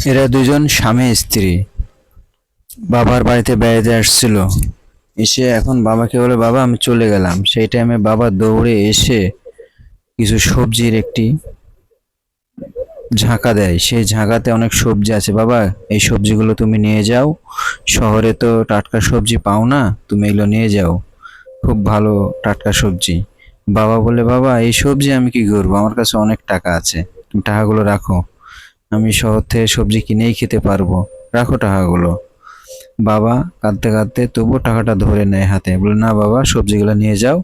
এরা দুজন স্বামী স্ত্রী বাবার বাড়িতে বেড়াতে আসছিল। এসে এখন বাবাকে বলে, বাবা আমি চলে গেলাম। সেই টাইমে বাবা দৌড়ে এসে কিছু সবজির একটি ঝাঁকা দেয়। সেই ঝাঁকাতে অনেক সবজি আছে। বাবা এই সবজিগুলো তুমি নিয়ে যাও, শহরে তো টাটকা সবজি পাও না, তুমি এগুলো নিয়ে যাও, খুব ভালো টাটকা সবজি। বাবা বলে, বাবা এই সবজি আমি কি করবো, আমার কাছে অনেক টাকা আছে, তুমি টাকাগুলো রাখো, আমি শহর থেকে সবজি কিনেই খেতে পারবো, রাখো টাকাগুলো। বাবা কাঁদতে কাঁদতে তবুও টাকাটা ধরে নেয় হাতে, বলে না বাবা সবজিগুলো নিয়ে যাও,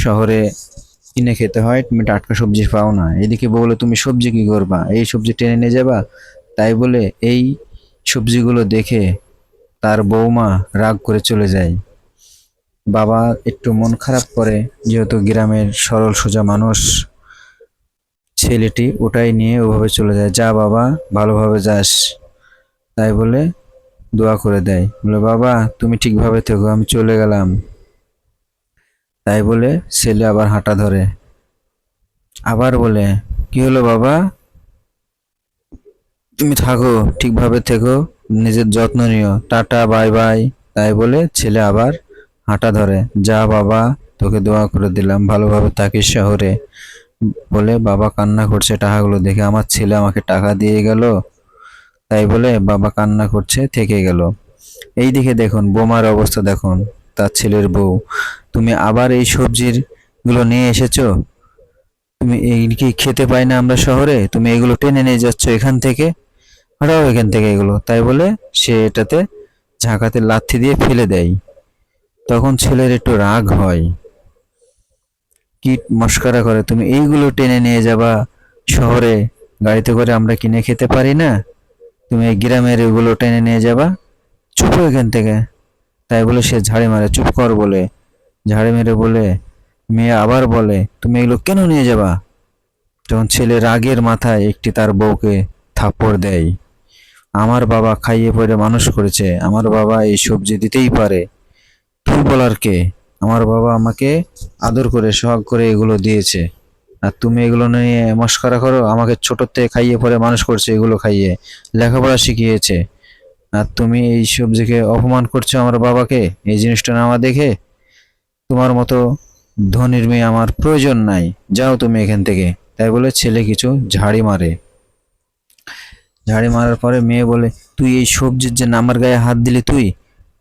শহরে কিনে খেতে হয়, তুমি টাটকা সবজি পাও না। এদিকে বলে, তুমি সবজি কি করবা, এই সবজি টেনে নিয়ে যাবা? তাই বলে এই সবজিগুলো দেখে তার বৌমা রাগ করে চলে যায়। বাবা একটু মন খারাপ করে, যেহেতু গ্রামের সরল সোজা মানুষ, ছেলেটি ওটাই নিয়ে ওভাবে চলে যায়। যা বাবা ভালোভাবে যাস, তাই বলে দোয়া করে দেয়, বলে বাবা তুমি ঠিকভাবে থেকো, আমি চলে গেলাম। তাই বলে ছেলে আবার হাঁটা ধরে, আবার বলে, কি হলো বাবা, তুমি থাকো, ঠিকভাবে থেকো, নিজের যত্ন নিও, টাটা বাই বাই। তাই বলে ছেলে আবার হাঁটা ধরে। যা বাবা, তোকে দোয়া করে দিলাম, ভালোভাবে থাকিস শহরে। বলে বাবা কান্না করছে টাকাগুলো দেখে, আমার ছেলে আমাকে টাকা দিয়ে গেল। তাই বলে বাবা কান্না করছে, থেকে গেল। এই দিকে দেখুন বোমার অবস্থা দেখুন, তার ছেলের বউ, তুমি আবার এই সবজির গুলো নিয়ে এসেছো, তুমি এই কি খেতে পাই না আমরা শহরে, তুমি এগুলো টেনে নিয়ে যাচ্ছ এখান থেকে, হটাও এখান থেকে এগুলো। তাই বলে সে এটাতে ঝাঁকাতে লাথি দিয়ে ফেলে দেয়। তখন ছেলের একটু রাগ হয়, কি মস্করা করে, তুমি এইগুলো টেনে নিয়ে যাবা শহরে, গাড়িতে করে আমরা কিনে খেতে পারি না, তুমি এই গ্রামের এগুলো টেনে নিয়ে যাবা, চুপ এখান থেকে। তাই বলে সে ঝাড়ি মারে, চুপ কর বলে ঝাড়ি মেরে বলে, মেয়ে আবার বলে, তুমি এগুলো কেন নিয়ে যাবা? তখন ছেলে রাগের মাথায় একটি তার বউকে থাপ্পড় দেয়। আমার বাবা খাইয়ে পরে মানুষ করেছে, আমার বাবা এই সবজি দিতেই পারে, তুই বলার কে? আমার বাবা আমাকে আদর করে সোহাগ করে এগুলো দিয়েছে, আর তুমি এগুলো নিয়ে মস্করা করো, আমাকে ছোট থেকে খাইয়ে পরে মানুষ করছে, এগুলো খাইয়ে লেখাপড়া শিখিয়েছে, আর তুমি এই সবজিকে অপমান করছো আমার বাবাকে এই জিনিসটা না দেখে। তোমার মতো ধনির মেয়ে আমার প্রয়োজন নাই, যাও তুমি এখান থেকে। তাই বলে ছেলে কিছু ঝাড়ি মারে। ঝাড়ি মারার পরে মেয়ে বলে, তুই এই সবজির যে আমার গায়ে হাত দিলি, তুই,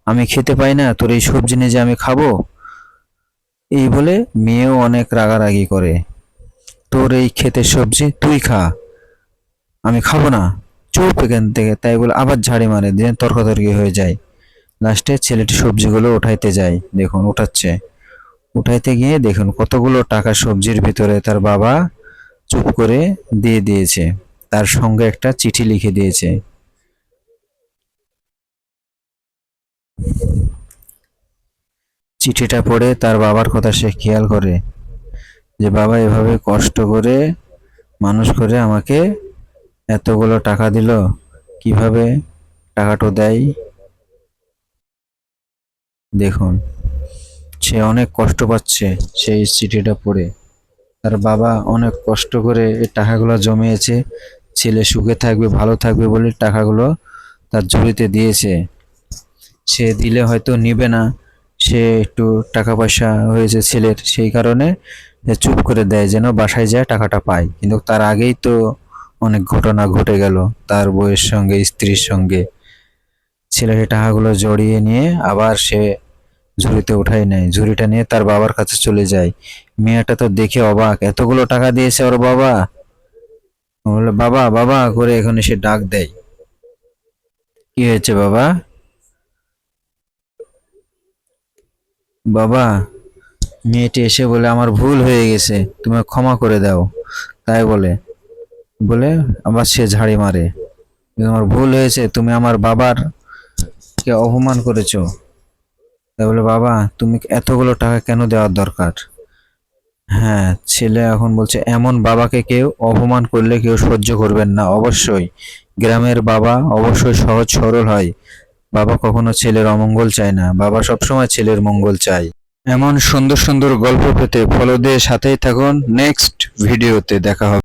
আমি খেতে পাই না, তোর এই সবজি নিয়ে যে আমি খাবো? এই বলে মেয়েও অনেক রাগারাগি করে, তোর এই ক্ষেতের সবজি তুই খা, আমি খাবো না, চুপ এখান থেকে। তাই বলে আবার ঝাড়ি মারে, দিয়ে তর্কাতর্কি হয়ে যায়। লাস্টে ছেলেটি সবজিগুলো উঠাইতে যায়, দেখুন উঠাচ্ছে, উঠাইতে গিয়ে দেখুন কতগুলো টাকা সবজির ভিতরে তার বাবা চুপ করে দিয়ে দিয়েছে, তার সঙ্গে একটা চিঠি লিখে দিয়েছে। চিঠিটা পড়ে তার বাবার কথা সে খেয়াল করে, যে বাবা এভাবে কষ্ট করে মানুষ করে আমাকে এতগুলো টাকা দিল, কিভাবে টাকাটা দেয়। দেখুন সে অনেক কষ্ট পাচ্ছে সেই চিঠিটা পড়ে, তার বাবা অনেক কষ্ট করে এই টাকাগুলো জমিয়েছে, ছেলে সুখে থাকবে ভালো থাকবে বলে টাকাগুলো তার ঝুলিতে দিয়েছে। সে দিলে হয়তো নিবে না, সে একটু টাকা পয়সা হয়েছে ছেলের, সেই কারণে সে চুপ করে দেয় যেন বাসায় যায় টাকাটা পায়। কিন্তু তার আগেই তো অনেক ঘটনা ঘটে গেল তার বউয়ের সঙ্গে, স্ত্রীর সঙ্গে। ছেলেটি টাকাগুলো জড়িয়ে নিয়ে আবার সে ঝুড়িতে উঠাই নেয়, ঝুড়িটা নিয়ে তার বাবার কাছে চলে যায়। মেয়েটা তো দেখে অবাক, এতগুলো টাকা দিয়েছে ওর বাবা। বলে, বাবা বাবা করে এখানে সে ডাক দেয়, কি হয়েছে বাবা, বাবা? মেয়েটি এসে বলে, আমার ভুল হয়ে গেছে, তুমি ক্ষমা করে দাও। তাই বলে বলে আবার সে ঝাড়ি মারে, আমার ভুল হয়েছে, তুমি আমার বাবার কে অপমান করেছো। তাই বলে, বাবা তুমি এতগুলো টাকা কেন দেওয়ার দরকার? হ্যাঁ, ছেলে এখন বলছে, এমন বাবাকে কেউ অপমান করলে কেউ সহ্য করবেন না, অবশ্যই গ্রামের বাবা অবশ্যই সহজ সরল হয়, বাবা কখনো ছেলের অমঙ্গল চায় না, বাবা সবসময় ছেলের মঙ্গল চায়। এমন সুন্দর সুন্দর গল্প পেতে ফলো দিয়ে সাথেই থাকুন, নেক্সট ভিডিওতে দেখা হবে।